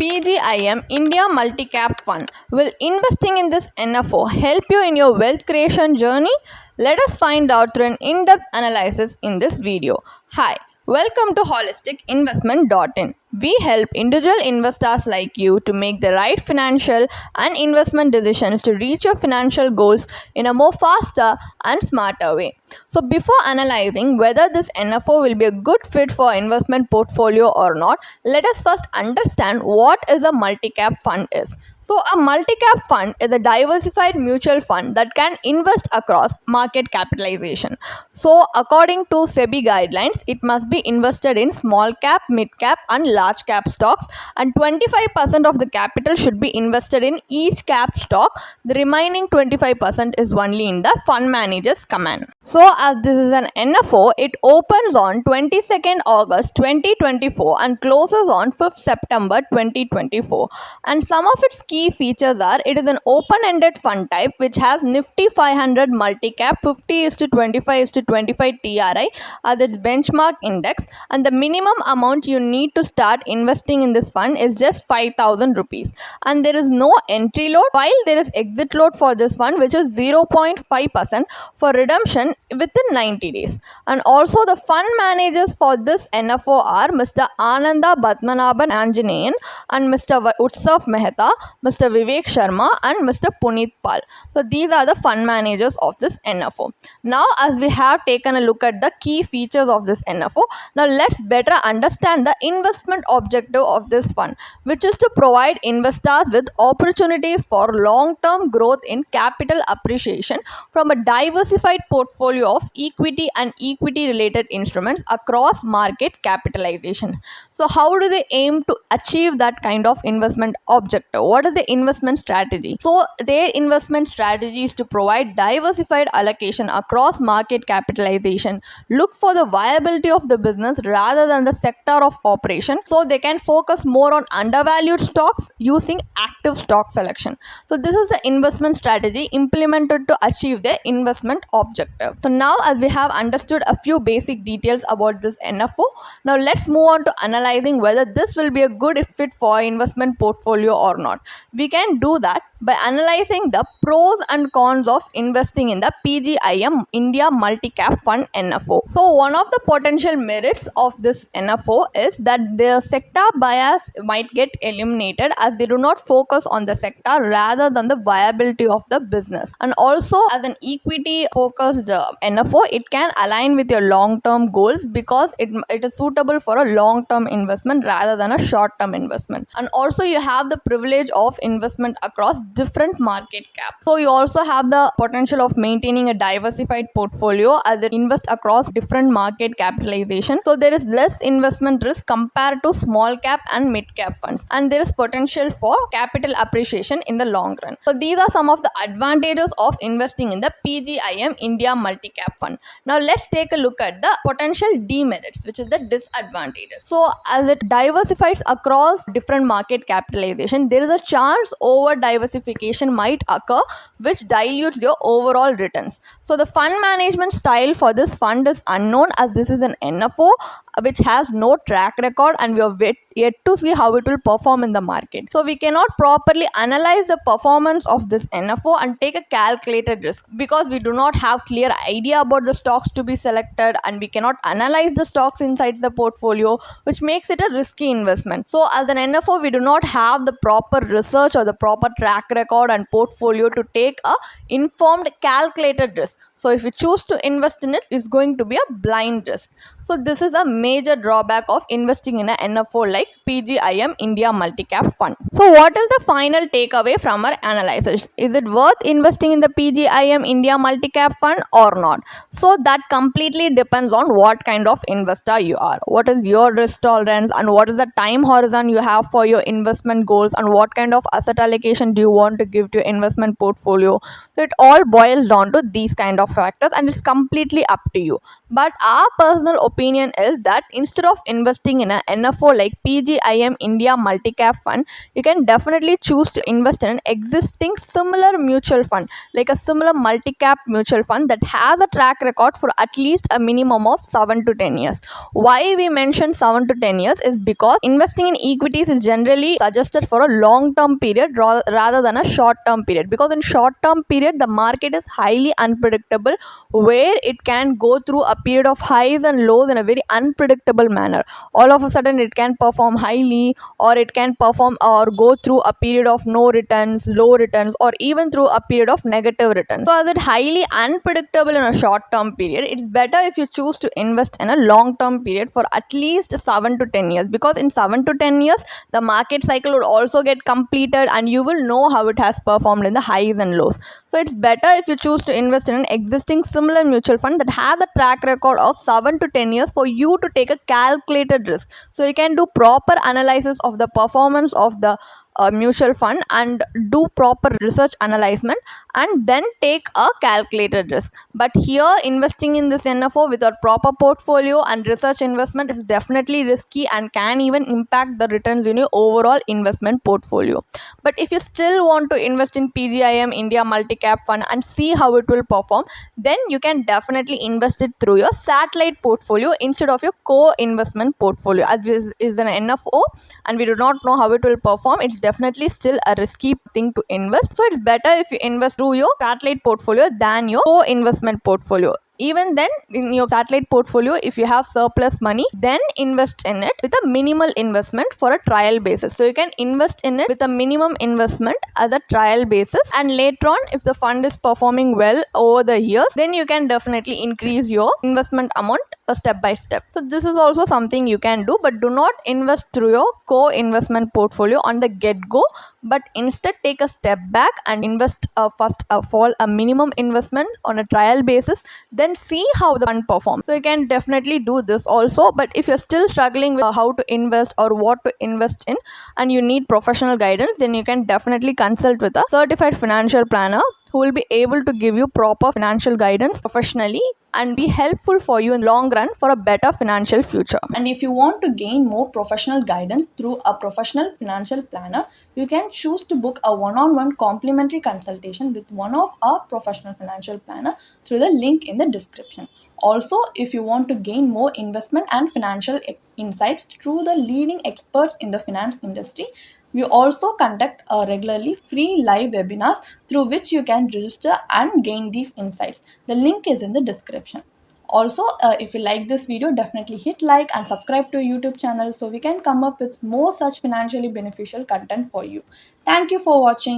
PGIM India Multi-Cap Fund. Will investing in this NFO help you in your wealth creation journey? Let us find out through an in-depth analysis in this video. Hi, welcome to holisticinvestment.in. We help individual investors like you to make the right financial and investment decisions to reach your financial goals in a more faster and smarter way. So before analyzing whether this NFO will be a good fit for investment portfolio or not, let us first understand what is a multi-cap fund is. So a multi-cap fund is a diversified mutual fund that can invest across market capitalization. So according to SEBI guidelines, it must be invested in small cap, mid cap and large cap stocks, and 25% of the capital should be invested in each cap stock. The remaining 25% is only in the fund manager's command. So as this is an NFO, it opens on 22nd August 2024 and closes on 5th September 2024. And some of its key features are: it is an open-ended fund type which has Nifty 500 multi-cap 50:25:25 TRI as its benchmark index, and the minimum amount you need to start investing in this fund is just 5,000 rupees. And there is no entry load, while there is exit load for this fund, which is 0.5% for redemption within 90 days. And also the fund managers for this NFO are Mr. Ananda Padmanabhan Anjaneyan and Mr. Utsav Mehta, Mr. Vivek Sharma and Mr. Puneet Pal. So these are the fund managers of this NFO. Now as we have taken a look at the key features of this NFO, now let's better understand the investment objective of this fund, which is to provide investors with opportunities for long-term growth in capital appreciation from a diversified portfolio of equity and equity related instruments across market capitalization. So how do they aim to achieve that kind of investment objective? What is the investment strategy? So their investment strategy is to provide diversified allocation across market capitalization, look for the viability of the business rather than the sector of operation, so they can focus more on undervalued stocks using active stock selection. So this is the investment strategy implemented to achieve their investment objective. So now as we have understood a few basic details about this NFO, now let's move on to analyzing whether this will be a good fit for investment portfolio or not. We can do that by analyzing the pros and cons of investing in the PGIM India Multi-Cap Fund NFO. So one of the potential merits of this NFO is that their sector bias might get eliminated as they do not focus on the sector rather than the viability of the business. And also as an equity focused NFO, it can align with your long-term goals because it is suitable for a long-term investment rather than a short-term investment. And also you have the privilege of investment across different market caps. So you also have the potential of maintaining a diversified portfolio as it invests across different market capitalization. So there is less investment risk compared to small cap and mid cap funds, and there is potential for capital appreciation in the long run. So these are some of the advantages of investing in the PGIM India Multi-Cap Fund. Now let's take a look at the potential demerits, which is the disadvantages. So as it diversifies across different market capitalization, there is a chance over diversification might occur which dilutes your overall returns. So the fund management style for this fund is unknown as this is an NFO which has no track record, and we have yet to see how it will perform in the market. So we cannot properly analyze the performance of this NFO and take a calculated risk because we do not have clear idea about the stocks to be selected, and we cannot analyze the stocks inside the portfolio, which makes it a risky investment. So as an NFO, we do not have the proper research or the proper track record and portfolio to take a informed calculated risk. So if we choose to invest in it, it's going to be a blind risk. So this is a major drawback of investing in a NFO like PGIM India Multi-Cap Fund. So what is the final takeaway from our analysis? Is it worth investing in the PGIM India Multi-Cap Fund or not? So that completely depends on what kind of investor you are, what is your risk tolerance, and what is the time horizon you have for your investment goals, and what kind of asset allocation do you want to give to your investment portfolio. So it all boils down to these kind of factors, and it's completely up to you. But our personal opinion is that instead of investing in an NFO like PGIM India Multi-Cap Fund, you can definitely choose to invest in an existing similar mutual fund, like a similar multi-cap mutual fund that has a track record for at least a minimum of 7 to 10 years. Why we mention 7 to 10 years is because investing in equities is generally suggested for a long-term period rather than a short-term period, because in short-term period the market is highly unpredictable, where it can go through a period of highs and lows in a very unpredictable manner. All of a sudden it can perform highly, or it can perform or go through a period of no returns, low returns, or even through a period of negative returns. So as it highly unpredictable in a short term period, it's better if you choose to invest in a long term period for at least 7 to 10 years, because in 7 to 10 years the market cycle would also get completed and you will know how it has performed in the highs and lows. So it's better if you choose to invest in an existing similar mutual fund that has a track record of 7 to 10 years for you to take a calculated risk. So you can do proper analysis of the performance of the mutual fund and do proper research analysis and then take a calculated risk. But here investing in this NFO without proper portfolio and research investment is definitely risky and can even impact the returns in your overall investment portfolio. But if you still want to invest in PGIM India Multi-Cap Fund and see how it will perform, then you can definitely invest it through your satellite portfolio instead of your co-investment portfolio. As this is an NFO and we do not know how it will perform, it's definitely still a risky thing to invest. So it's better if you invest through your satellite portfolio than your co-investment portfolio. Even then, in your satellite portfolio, if you have surplus money, then invest in it with a minimal investment for a trial basis. So you can invest in it with a minimum investment as a trial basis, and later on, if the fund is performing well over the years, then you can definitely increase your investment amount step by step. So this is also something you can do, but do not invest through your co-investment portfolio on the get-go, but instead take a step back and invest first of all a minimum investment on a trial basis, then see how the fund performs. So you can definitely do this also. But if you're still struggling with how to invest or what to invest in and you need professional guidance, then you can definitely consult with a certified financial planner who will be able to give you proper financial guidance professionally and be helpful for you in long run for a better financial future. And if you want to gain more professional guidance through a professional financial planner, you can choose to book a one-on-one complimentary consultation with one of our professional financial planner through the link in the description. Also, if you want to gain more investment and financial insights through the leading experts in the finance industry, we also conduct regularly free live webinars through which you can register and gain these insights. The link is in the description. Also, if you like this video, definitely hit like and subscribe to YouTube channel so we can come up with more such financially beneficial content for you. Thank you for watching.